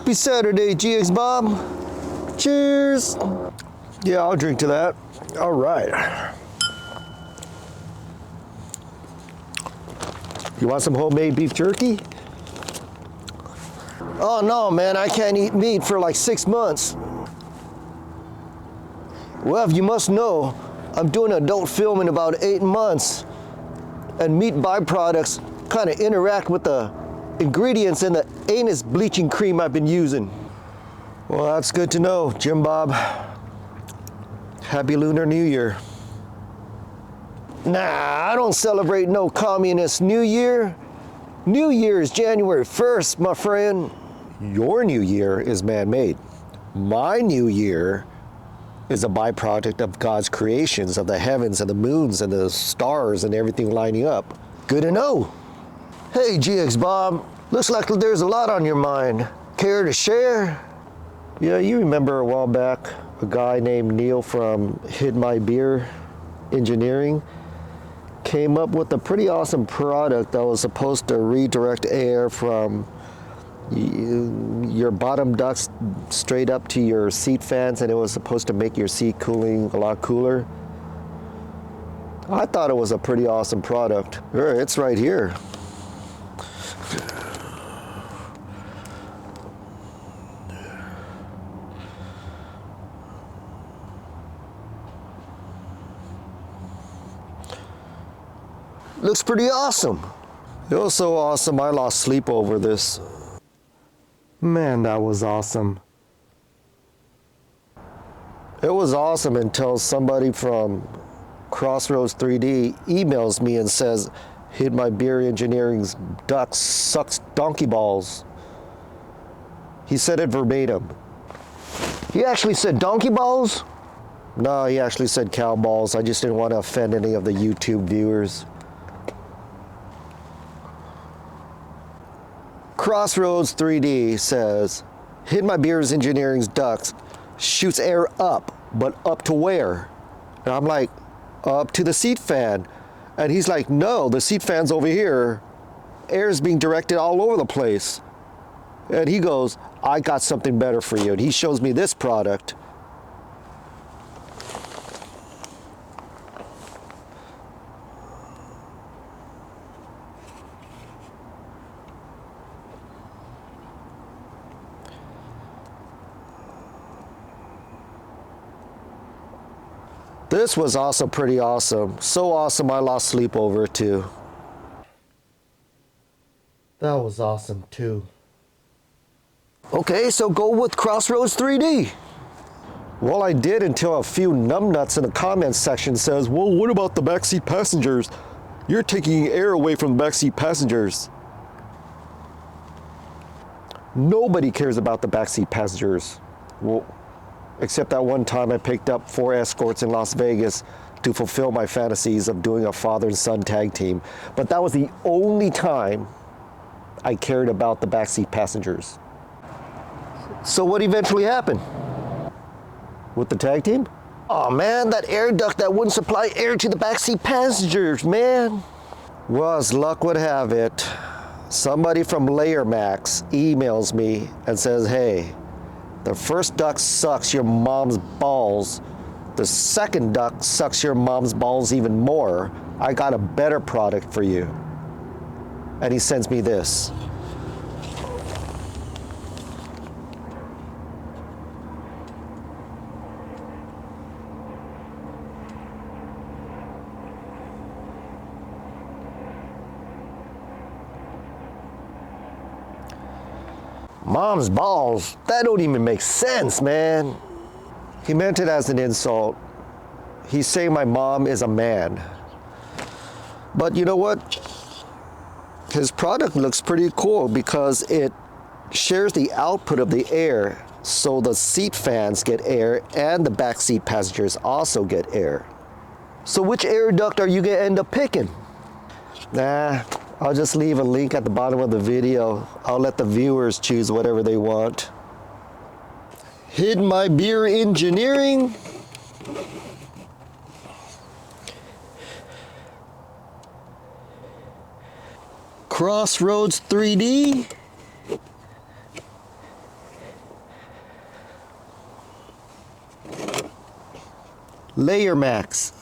Happy Saturday, GX Bob. Cheers. Yeah, I'll drink to that. All right. You want some homemade beef jerky? Oh no, man, I can't eat meat for like 6 months. Well, you must know, I'm doing adult film in about 8 months, and meat byproducts kind of interact with the ingredients in the anus bleaching cream I've been using. Well, that's good to know, Jim Bob. Happy Lunar New Year. Nah, I don't celebrate no communist New Year. New Year is January 1st, my friend. Your New Year is man-made. My New Year is a byproduct of God's creations of the heavens and the moons and the stars and everything lining up. Good to know. Hey, GX Bob, looks like there's a lot on your mind. Care to share? Yeah, you remember a while back, a guy named Neil from Hidmybeerengineering came up with a pretty awesome product that was supposed to redirect air from your bottom ducts straight up to your seat fans, and it was supposed to make your seat cooling a lot cooler. I thought it was a pretty awesome product. It's right here. Looks pretty awesome. It was so awesome I lost sleep over this. Man, that was awesome. It was awesome until somebody from Crossroads 3D emails me and says, Hidmybeerengineering's duct sucks donkey balls. He said it verbatim. He actually said donkey balls? No, he actually said cow balls. I just didn't want to offend any of the YouTube viewers. Crossroads 3D says, Hidmybeerengineering's ducts shoots air up, but up to where? And I'm like, up to the seat fan. And he's like, no, the seat fan's over here. Air's being directed all over the place. And he goes, I got something better for you. And he shows me this product. This was also pretty awesome. So awesome I lost sleep over it too. That was awesome too. Okay, so go with Crossroads 3D. Well, I did until a few numbnuts in the comments section says, well, what about the backseat passengers? You're taking air away from the backseat passengers. Nobody cares about the backseat passengers. Well, except that one time I picked up 4 escorts in Las Vegas to fulfill my fantasies of doing a father and son tag team. But that was the only time I cared about the backseat passengers. So what eventually happened? With the tag team? Oh man, that air duct that wouldn't supply air to the backseat passengers, man. Well, as luck would have it, somebody from Layermax emails me and says, hey, the first duct sucks your mom's balls. The second duct sucks your mom's balls even more. I got a better product for you. And he sends me this. Mom's balls? That don't even make sense, man. He meant it as an insult. He's saying my mom is a man. But you know what? His product looks pretty cool because it shares the output of the air, so the seat fans get air and the back seat passengers also get air. So which air duct are you gonna end up picking? Nah, I'll just leave a link at the bottom of the video. I'll let the viewers choose whatever they want. Hidmybeerengineering. Crossroads 3D. Layermax.